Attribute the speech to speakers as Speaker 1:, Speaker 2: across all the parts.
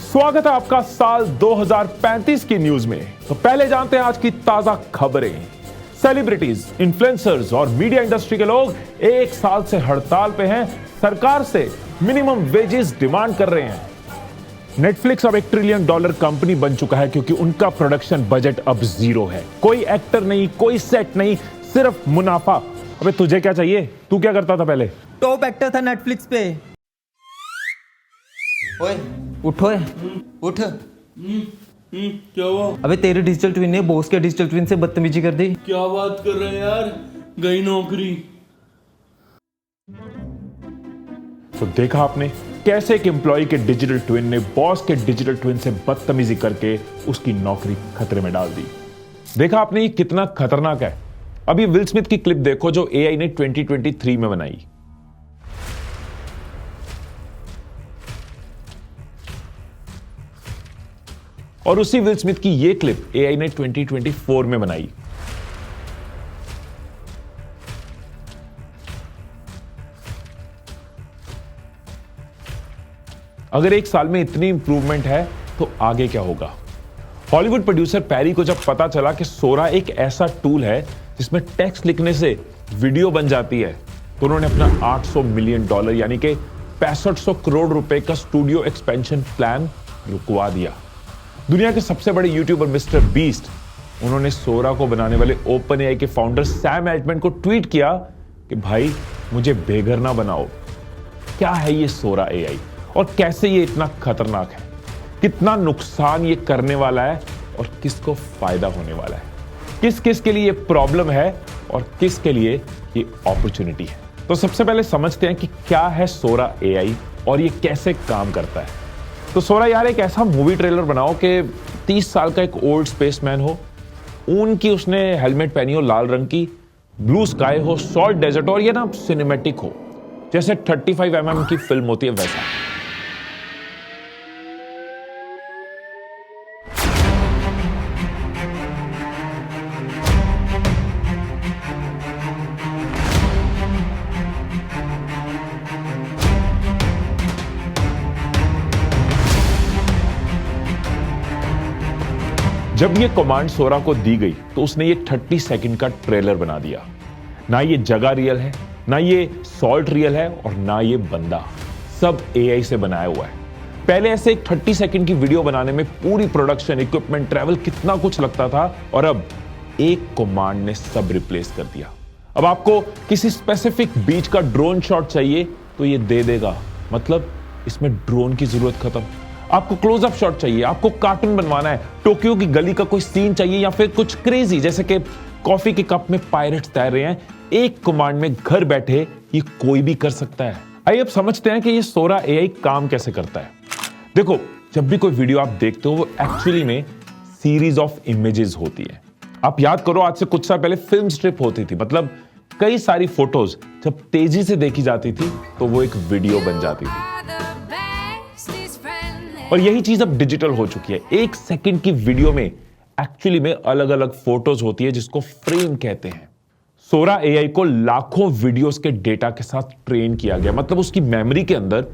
Speaker 1: स्वागत है आपका साल 2035 की न्यूज में। तो पहले जानते हैं आज की ताजा खबरें। सेलिब्रिटीज, इन्फ्लुएंसर्स और मीडिया इंडस्ट्री के लोग एक साल से हड़ताल पे हैं, सरकार से मिनिमम वेजेस डिमांड कर रहे हैं। नेटफ्लिक्स अब $1 ट्रिलियन कंपनी बन चुका है क्योंकि उनका प्रोडक्शन बजट अब जीरो है। कोई एक्टर नहीं, कोई सेट नहीं, सिर्फ मुनाफा। अबे तुझे क्या चाहिए? तू क्या करता था पहले?
Speaker 2: टॉप एक्टर था नेटफ्लिक्स पे। ओए उठो उठ।
Speaker 3: क्या हुआ?
Speaker 2: अबे तेरे डिजिटल ट्विन ने बॉस के डिजिटल ट्विन से बदतमीजी कर दी।
Speaker 3: क्या बात कर रहे हैं यार, गई नौकरी।
Speaker 1: तो देखा आपने कैसे एक एम्प्लॉय के डिजिटल ट्विन ने बॉस के डिजिटल ट्विन से बदतमीजी करके उसकी नौकरी खतरे में डाल दी। देखा आपने ये कितना खतरनाक है। अभी विल स्मिथ की क्लिप देखो जो एआई ने 2023 में बनाई। और उसी विल स्मिथ की ये क्लिप एआई ने 2024 में बनाई। अगर एक साल में इतनी इंप्रूवमेंट है तो आगे क्या होगा? हॉलीवुड प्रोड्यूसर पैरी को जब पता चला कि सोरा एक ऐसा टूल है जिसमें टेक्स्ट लिखने से वीडियो बन जाती है, तो उन्होंने अपना $800 मिलियन यानी कि 6500 करोड़ रुपए का स्टूडियो एक्सपेंशन प्लान रुकवा दिया। दुनिया के सबसे बड़े यूट्यूबर मिस्टर बीस्ट, उन्होंने सोरा को बनाने वाले ओपन एआई के फाउंडर सैम एल्टमैन को ट्वीट किया कि भाई मुझे बेघर ना बनाओ। क्या है ये सोरा एआई और कैसे ये इतना खतरनाक है? कितना नुकसान ये करने वाला है और किसको फायदा होने वाला है? किस किस के लिए ये प्रॉब्लम है और किस के लिए ये अपॉर्चुनिटी है? तो सबसे पहले समझते हैं कि क्या है सोरा एआई और ये कैसे काम करता है। तो सोरा यार एक ऐसा मूवी ट्रेलर बनाओ कि 30 साल का एक ओल्ड स्पेसमैन हो, ऊन की उसने हेलमेट पहनी हो लाल रंग की, ब्लू स्काई हो, सॉल्ट डेजर्ट और ये ना सिनेमैटिक हो, जैसे 35mm की फिल्म होती है वैसा। जब ये कमांड सोरा को दी गई तो उसने ये 30 सेकंड का ट्रेलर बना दिया। ना ये जगह रियल है, ना ये सॉल्ट रियल है और ना ये बंदा, सब एआई से बनाया हुआ है। पहले ऐसे एक 30 सेकंड की वीडियो बनाने में पूरी प्रोडक्शन, इक्विपमेंट, ट्रैवल कितना कुछ लगता था और अब एक कमांड ने सब रिप्लेस कर दिया। अब आपको किसी स्पेसिफिक बीच का ड्रोन शॉट चाहिए तो ये दे देगा, मतलब इसमें ड्रोन की जरूरत खत्म। आपको क्लोजअप शॉट चाहिए, आपको कार्टून बनवाना है, टोक्यो की गली का कोई सीन चाहिए या फिर कुछ क्रेजी जैसे कि कॉफी के कप में पायरेट्स तैर रहे हैं, एक कमांड में घर बैठे ये कोई भी कर सकता है। आइए अब समझते हैं कि ये सोरा एआई काम कैसे करता है। देखो, जब भी कोई वीडियो आप देखते हो वो एक्चुअली में सीरीज ऑफ इमेजेस होती है। आप याद करो, आज से कुछ साल पहले फिल्म स्ट्रिप होती थी, मतलब कई सारी फोटोज जब तेजी से देखी जाती थी तो वो एक वीडियो बन जाती थी। और यही चीज अब डिजिटल हो चुकी है। 1 सेकंड की वीडियो में एक्चुअली में अलग अलग फोटोज होती है जिसको फ्रेम कहते हैं। सोरा एआई को लाखों वीडियोस के डेटा के साथ ट्रेन किया गया, मतलब उसकी मेमोरी के अंदर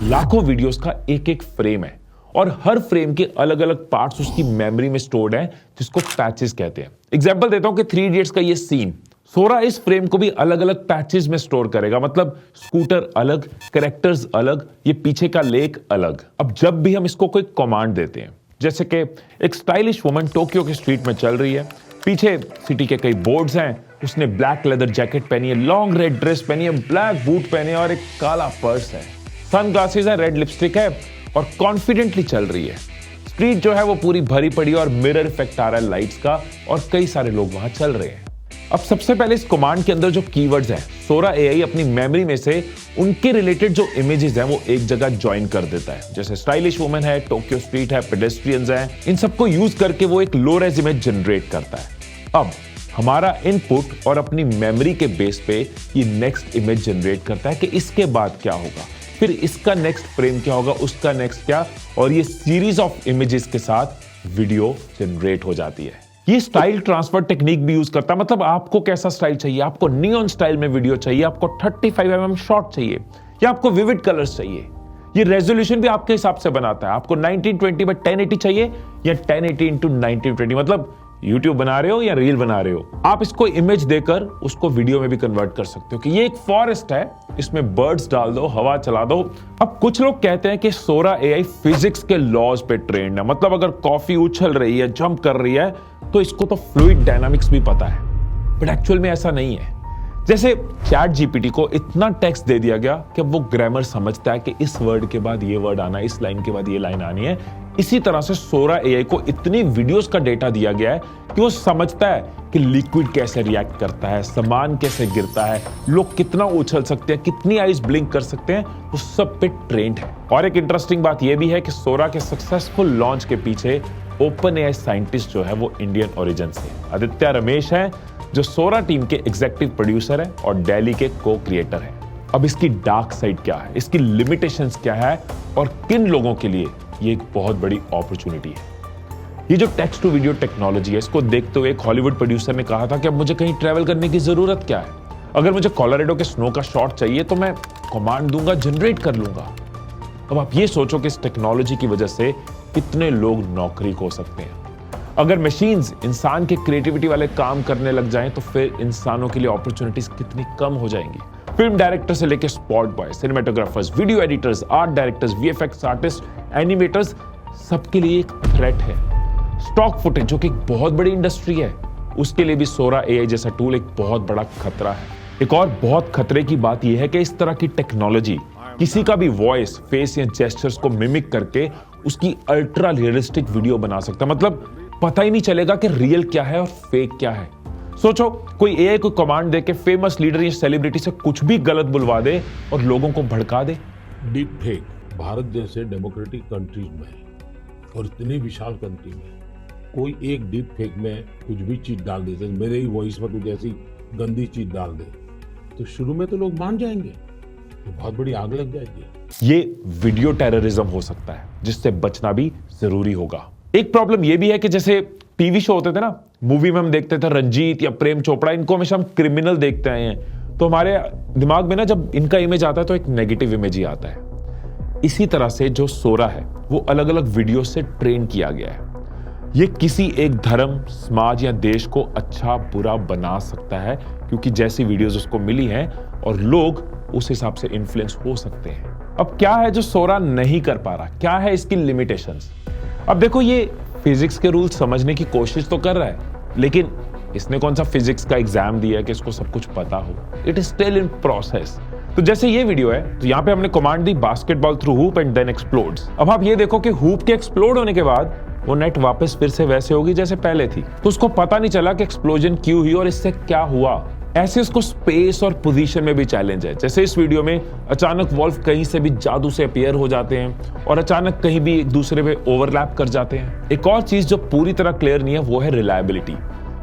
Speaker 1: लाखों वीडियोस का एक एक फ्रेम है और हर फ्रेम के अलग अलग पार्ट्स उसकी मेमोरी में स्टोर्ड है जिसको पैचेस कहते हैं। एग्जांपल देता हूं कि 3 इडियट्स का ये सीन, सोरा इस फ्रेम को भी अलग अलग पैचेस में स्टोर करेगा, मतलब स्कूटर अलग, कैरेक्टर्स अलग, ये पीछे का लेक अलग। अब जब भी हम इसको कोई कमांड देते हैं, जैसे कि एक स्टाइलिश वुमन टोक्यो के स्ट्रीट में चल रही है, पीछे सिटी के कई बोर्ड्स हैं, उसने ब्लैक लेदर जैकेट पहनी है, लॉन्ग रेड ड्रेस पहनी है, ब्लैक बूट पहने और एक काला पर्स है, सन ग्लासेस है, रेड लिपस्टिक है और कॉन्फिडेंटली चल रही है। स्ट्रीट जो है वो पूरी भरी पड़ी और मिरर इफेक्ट आ रहा है लाइट्स का और कई सारे लोग वहां चल रहे हैं। अब सबसे पहले इस कमांड के अंदर जो कीवर्ड्स हैं, सोरा एआई अपनी मेमोरी में से उनके रिलेटेड जो इमेजेस हैं वो एक जगह ज्वाइन कर देता है। जैसे स्टाइलिश वुमन है, टोक्यो स्ट्रीट है, पेडेस्ट्रियंस हैं, इन सबको यूज करके वो एक लो रेज इमेज जनरेट करता है। अब हमारा इनपुट और अपनी मेमोरी के बेस पे ये नेक्स्ट इमेज जनरेट करता है कि इसके बाद क्या होगा, फिर इसका नेक्स्ट फ्रेम क्या होगा, उसका नेक्स्ट क्या, और ये सीरीज ऑफ इमेजेस के साथ वीडियो जनरेट हो जाती है। ये स्टाइल ट्रांसफर टेक्निक भी यूज करता है, मतलब आपको कैसा स्टाइल चाहिए, आपको नियॉन स्टाइल में वीडियो चाहिए, आपको 35mm शॉट चाहिए या आपको विविड कलर्स चाहिए, ये रेजोल्यूशन भी आपके हिसाब से बनाता है, आपको 1920 में 1080 चाहिए या 1080 इंटू 1920, मतलब YouTube बना रहे हो या रील बना रहे हो, आप इसको इमेज देकर उसको वीडियो में भी कन्वर्ट कर सकते हो कि ये एक फॉरेस्ट है, इसमें बर्ड्स डाल दो, हवा चला दो। अब कुछ लोग कहते हैं कि सोरा एआई फिजिक्स के लॉज पे ट्रेंड है, मतलब अगर कॉफी उछल रही है, जंप कर रही है, तो इसको तो फ्लूइड डायनामिक्स भी पता है, बट एक्चुअल में ऐसा नहीं है। जैसे चैट जीपीटी को इतना टेक्स्ट दे दिया गया कि अब वो ग्रामर समझता है कि इस वर्ड के बाद ये वर्ड आना है, इस लाइन के बाद ये लाइन आनी है। इसी तरह से सोरा एआई को इतनी वीडियोस का डेटा दिया गया है कि वो समझता है कि लिक्विड कैसे रिएक्ट करता है, सामान कैसे गिरता है, लोग कितना उछल सकते हैं, कितनी आइज ब्लिंक कर सकते हैं, वो सब पे ट्रेंड है। और एक इंटरेस्टिंग बात यह भी है कि सोरा के सक्सेसफुल लॉन्च के पीछे ओपन एआई साइंटिस्ट जो है वो इंडियन ओरिजिन से आदित्य रमेश है, जो सोरा टीम के एग्जीक्यूटिव प्रोड्यूसर है और डेली के को क्रिएटर है। अब इसकी डार्क साइड क्या है, इसकी लिमिटेशंस क्या है और किन लोगों के लिए ये एक बहुत बड़ी अपॉर्चुनिटी है। ये जो टेक्स्ट टू वीडियो टेक्नोलॉजी है, इसको देखते हुए एक हॉलीवुड प्रोड्यूसर ने कहा था कि अब मुझे कहीं ट्रैवल करने की जरूरत क्या है, अगर मुझे कोलोराडो के स्नो का शॉट चाहिए तो मैं कमांड दूंगा, जनरेट कर लूंगा। अब आप ये सोचो कि इस टेक्नोलॉजी की वजह से कितने लोग नौकरी खो सकते हैं। अगर मशीन्स इंसान के क्रिएटिविटी वाले काम करने लग जाएं तो फिर इंसानों के लिए अपॉर्चुनिटीज कितनी कम हो जाएंगी। फिल्म डायरेक्टर से लेकर spot boy, cinematographers, video editors, art directors, VFX artist, animators, सबके लिए एक थ्रेट है। स्टॉक फुटेज जो कि एक बहुत बड़ी इंडस्ट्री है, उसके लिए भी सोरा एआई जैसा टूल एक बहुत बड़ा खतरा है। एक और बहुत खतरे की बात यह है कि इस तरह की टेक्नोलॉजी किसी का भी वॉइस, फेस या जेस्चर्स को मिमिक करके उसकी अल्ट्रा रियलिस्टिक वीडियो बना सकता है, मतलब पता ही नहीं चलेगा कि रियल क्या है और फेक क्या है। सोचो कोई एआई को कमांड दे के फेमस लीडर या सेलिब्रिटी से कुछ भी गलत बुलवा दे और लोगों को भड़का दे।
Speaker 4: डीप फेक भारत जैसे डेमोक्रेटिक कंट्रीज में और इतनी विशाल कंट्री में कोई एक डीप फेक में कुछ भी चीज डाल देते, मेरे ही वॉइस में कुछ ऐसी गंदी चीज डाल दे तो शुरू में तो लोग मान जाएंगे, तो बहुत बड़ी आग लग जाएगी।
Speaker 1: ये वीडियो टेररिज्म हो सकता है जिससे बचना भी जरूरी होगा। एक प्रॉब्लम यह भी है कि जैसे टीवी शो होते थे ना, मूवी में हम देखते थे रंजीत या प्रेम चोपड़ा, इनको हमेशा हम क्रिमिनल देखते आए हैं, तो हमारे दिमाग में ना जब इनका इमेज आता है तो एक नेगेटिव इमेज ही आता है। इसी तरह से जो सोरा है वो अलग अलग वीडियो से ट्रेन किया गया है। ये किसी एक धर्म, समाज या देश को अच्छा बुरा बना सकता है क्योंकि जैसी वीडियोस उसको मिली हैं और लोग उस हिसाब से इन्फ्लुएंस हो सकते हैं। अब क्या है जो सोरा नहीं कर पा रहा, क्या है इसकी लिमिटेशंस? अब देखो, ये फिजिक्स के रूल समझने की कोशिश तो कर रहा है, लेकिन इसने कौन सा फिजिक्स का एग्जाम दिया है कि इसको सब कुछ पता हो। It is still in process. तो जैसे ये वीडियो है, तो यहां पे हमने कमांड दी basketball through hoop and then explodes. अब आप ये देखो कि हूप के एक्सप्लोड होने के बाद वो नेट वापस फिर से वैसे होगी जैसे पहले थी, तो उसको पता नहीं चला कि एक्सप्लोजन क्यों हुई और इससे क्या हुआ। ऐसे इसको स्पेस और पोजीशन में भी चैलेंज है। जैसे इस वीडियो में अचानक वॉल्व कहीं से भी जादू से अपीयर हो जाते हैं और अचानक कहीं भी एक दूसरे पे ओवरलैप कर जाते हैं। एक और चीज जो पूरी तरह क्लियर नहीं है वो है रिलायबिलिटी,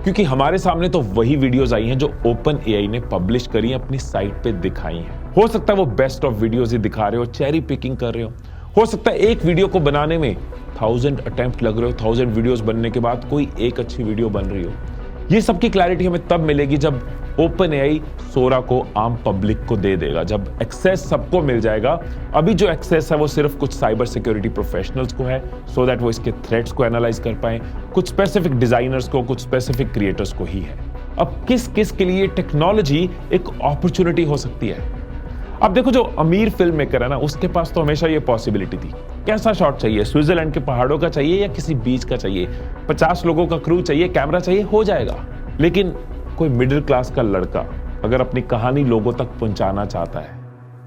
Speaker 1: क्योंकि हमारे सामने तो वही वीडियोस आई हैं जो ओपन एआई ने पब्लिश करी हैं, अपनी साइट पे दिखाई हैं। हो सकता है वो बेस्ट ऑफ वीडियोस ही दिखा रहे हो, चेरी पिकिंग कर रहे हो सकता है एक वीडियो को बनाने में 1000 अटेम्प्ट लग रहे हो, 1000 वीडियोस बनने के बाद कोई एक अच्छी वीडियो बन रही हो। ये सबकी क्लैरिटी हमें तब मिलेगी जब ओपन एआई सोरा को आम पब्लिक को दे देगा, जब एक्सेस सबको मिल जाएगा। अभी जो एक्सेस है वो सिर्फ कुछ साइबर सिक्योरिटी प्रोफेशनल्स को है, सो दैट वो इसके थ्रेट्स को एनालाइज कर पाए, कुछ स्पेसिफिक डिजाइनर्स को, कुछ स्पेसिफिक क्रिएटर्स को ही है। अब किस किस के लिए टेक्नोलॉजी एक अपॉर्चुनिटी हो सकती है? अब देखो, जो अमीर फिल्म मेकर है ना, उसके पास तो हमेशा ये पॉसिबिलिटी थी। कैसा शॉट चाहिए? स्विट्जरलैंड के पहाड़ों का चाहिए या किसी बीच का चाहिए? 50 लोगों का क्रू चाहिए, कैमरा चाहिए, हो जाएगा। लेकिन कोई मिडिल क्लास का लड़का अगर अपनी कहानी लोगों तक पहुंचाना चाहता है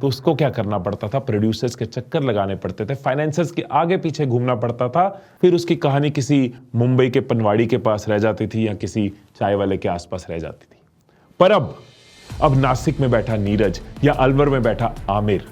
Speaker 1: तो उसको क्या करना पड़ता था? प्रोड्यूसर्स के चक्कर लगाने पड़ते थे, फाइनेंसर्स के आगे पीछे घूमना पड़ता था, फिर उसकी कहानी किसी मुंबई के पनवाड़ी के पास रह जाती थी या किसी चाय वाले के आसपास रह जाती थी। पर अब नासिक में बैठा नीरज या अलवर में बैठा आमिर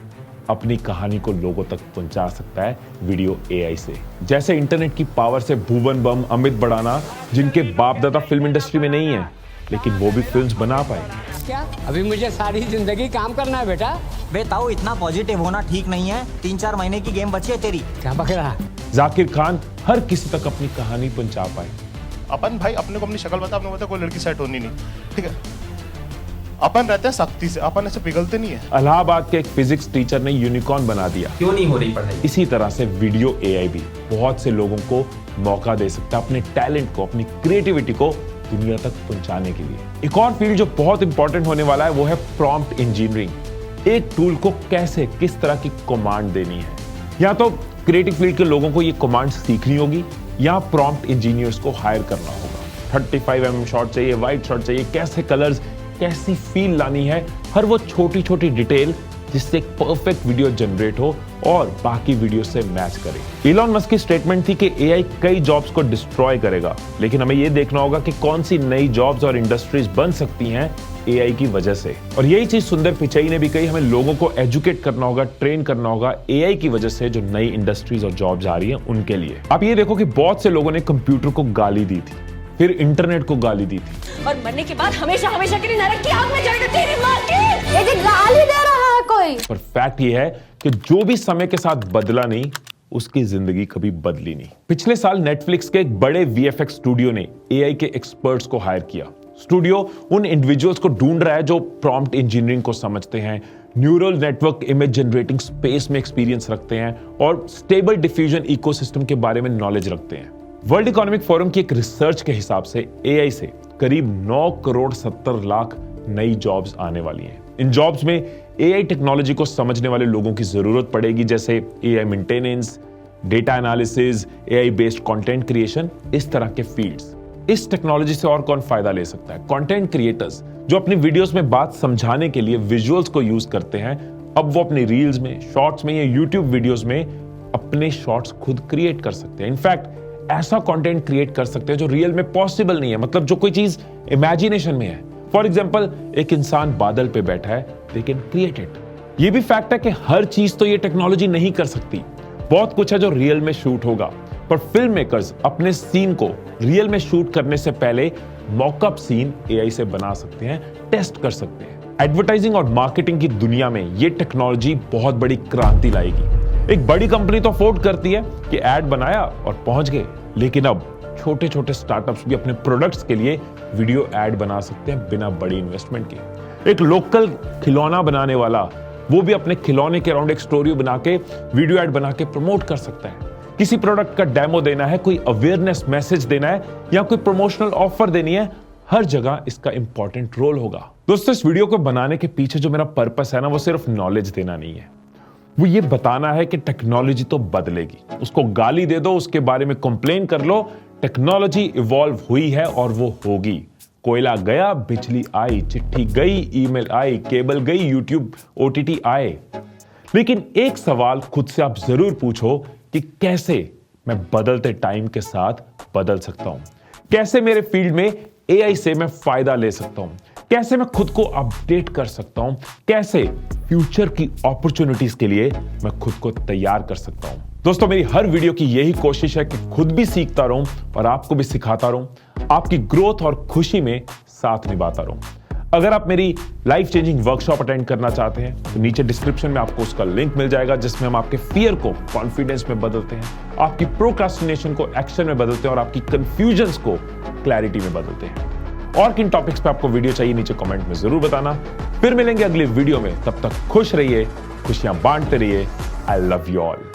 Speaker 1: अपनी कहानी को लोगों तक पहुंचा सकता है वीडियो एआई से। जैसे इंटरनेट की पावर से भुवन बम, अमित बड़ाना, जिनके बाप दादा फिल्म इंडस्ट्री में नहीं है लेकिन वो भी फिल्म्स बना पाए।
Speaker 5: क्या अभी मुझे सारी जिंदगी काम करना है बेटा?
Speaker 6: बेताऊ, इतना पॉजिटिव होना ठीक नहीं है। 3-4 महीने की गेम बची है तेरी।
Speaker 5: क्या बक रहा?
Speaker 1: जाकिर खान हर किसी तक अपनी कहानी पहुंचा पाए।
Speaker 7: अपन भाई अपने को अपनी शक्ल बता, अपने को बता, कोई लड़की सेट होनी नहीं, ठीक है? अपन रहते हैं सख्ती से, अपन ऐसे पिघलते नहीं है।
Speaker 1: इलाहाबाद के एक फिजिक्स टीचर ने यूनिकॉर्न बना दिया।
Speaker 2: क्यों नहीं हो रही पढ़ाई?
Speaker 1: इसी तरह से वीडियो एआई भी बहुत से लोगों को मौका दे सकता है अपने टैलेंट को, अपनी क्रिएटिविटी को दुनिया तक पहुंचाने के लिए। एक और फील्ड जो बहुत इंपॉर्टेंट होने वाला है वो है प्रॉम्प्ट इंजीनियरिंग। एक टूल को कैसे, किस तरह की कमांड देनी है। या तो क्रिएटिव फील्ड के लोगों को ये कमांड सीखनी होगी या प्रॉम्प्ट इंजीनियर्स को हायर करना होगा। 35mm शॉट चाहिए, वाइड शॉट चाहिए, कैसे कलर्स, कैसी फील लानी है, हर वो छोटी छोटी डिटेल जिससे एक परफेक्ट वीडियो जनरेट हो और बाकी वीडियो से मैच करे। इलॉन मस्क की स्टेटमेंट थी कि एआई कई जॉब्स को डिस्ट्रॉय करेगा, लेकिन हमें यह देखना होगा कि कौन सी नई जॉब्स और इंडस्ट्रीज बन सकती हैं एआई की वजह से। और यही चीज सुंदर पिचाई ने भी कही, हमें लोगों को एजुकेट करना होगा, ट्रेन करना होगा एआई की वजह से जो नई इंडस्ट्रीज और जॉब्स आ रही हैं उनके लिए। आप ये देखो कि बहुत से लोगों ने कंप्यूटर को गाली दी थी, फिर इंटरनेट को गाली दी थी,
Speaker 8: और मरने के बाद हमेशा हमेशा के लिए नरक की आग में जल तेरी मां की। ये जो गाली दे रहा है कोई।
Speaker 1: पर फैक्ट ये है कि जो भी समय के साथ बदला नहीं, उसकी जिंदगी कभी बदली नहीं। पिछले साल नेटफ्लिक्स के एक बड़े वीएफएक्स स्टूडियो ने एआई के एक्सपर्ट्स को हायर किया। स्टूडियो उन इंडिविजुअल्स को ढूंढ रहा है जो प्रॉम्प्ट इंजीनियरिंग को समझते हैं, neural network image generating space में एक्सपीरियंस रखते हैं और स्टेबल डिफ्यूजन इकोसिस्टम के बारे में नॉलेज रखते हैं। वर्ल्ड इकोनॉमिक फोरम की एक रिसर्च के हिसाब से एआई से करीब 9 करोड़ 70 लाख नई जॉब्स आने वाली हैं। इन जॉब्स में एआई टेक्नोलॉजी को समझने वाले लोगों की जरूरत पड़ेगी, जैसे AI maintenance, data analysis, AI based content creation, इस तरह के फील्ड्स। इस टेक्नोलॉजी से और कौन फायदा ले सकता है? कंटेंट क्रिएटर्स जो अपनी वीडियोस में बात समझाने के लिए विजुअल्स को यूज करते हैं, अब वो अपनी रील्स में, शॉर्ट्स में या यूट्यूब वीडियोस में अपने शॉर्ट्स खुद क्रिएट कर सकते हैं। इनफैक्ट ऐसा कंटेंट क्रिएट कर सकते हैं जो रियल में पॉसिबल नहीं है, मतलब जो कोई चीज इमेजिनेशन में है। फॉर एग्जाम्पल, एक इंसान बादल पे बैठा है, लेकिन क्रिएटेड। ये भी फैक्ट है कि हर चीज तो ये टेक्नोलॉजी नहीं कर सकती। बहुत कुछ है जो रियल में शूट होगा, पर फिल्म मेकर्स अपने सीन को रियल में शूट करने से पहले मॉकअप सीन एआई से बना सकते हैं, टेस्ट कर सकते हैं। एडवर्टाइजिंग और मार्केटिंग की दुनिया में ये टेक्नोलॉजी बहुत बड़ी क्रांति लाएगी। एक बड़ी कंपनी तो अफोर्ड करती है कि एड बनाया और पहुंच गए, लेकिन अब छोटे छोटे स्टार्टअप्स भी अपने प्रोडक्ट्स के लिए वीडियो एड बना सकते हैं बिना बड़ी इन्वेस्टमेंट के। एक लोकल खिलौना बनाने वाला, वो भी अपने खिलौने के अराउंड एक स्टोरी बना के वीडियो एड बना के प्रमोट कर सकता है। किसी प्रोडक्ट का डेमो देना है, कोई अवेयरनेस मैसेज देना है या कोई प्रमोशनल ऑफर देनी है, हर जगह इसका इंपॉर्टेंट रोल होगा। दोस्तों, इस वीडियो को बनाने के पीछे जो मेरा पर्पस है ना, वो सिर्फ नॉलेज देना नहीं है, वो ये बताना है कि टेक्नोलॉजी तो बदलेगी। उसको गाली दे दो, उसके बारे में कंप्लेन कर लो, टेक्नोलॉजी इवॉल्व हुई है और वो होगी। कोयला गया, बिजली आई, चिट्ठी गई, ईमेल आई, केबल गई, यूट्यूब, ओटीटी आए। लेकिन एक सवाल खुद से आप जरूर पूछो कि कैसे मैं बदलते टाइम के साथ बदल सकता हूं, कैसे मेरे फील्ड में एआई से मैं फायदा ले सकता हूं, कैसे मैं खुद को अपडेट कर सकता हूं, कैसे फ्यूचर की अपॉर्चुनिटीज के लिए मैं खुद को तैयार कर सकता हूं। दोस्तों, मेरी हर वीडियो की यही कोशिश है कि खुद भी सीखता रहूं और आपको भी सिखाता रहूं, आपकी ग्रोथ और खुशी में साथ निभाता रहूं। अगर आप मेरी लाइफ चेंजिंग वर्कशॉप अटेंड करना चाहते हैं तो नीचे डिस्क्रिप्शन में आपको उसका लिंक मिल जाएगा, जिसमें हम आपके फियर को कॉन्फिडेंस में बदलते हैं, आपकी प्रोक्रास्टिनेशन को एक्शन में बदलते हैं और आपकी कंफ्यूजन्स को क्लैरिटी में बदलते हैं। और किन टॉपिक्स पे आपको वीडियो चाहिए नीचे कमेंट में जरूर बताना। फिर मिलेंगे अगली वीडियो में, तब तक खुश रहिए, खुशियां बांटते रहिए। I love you all.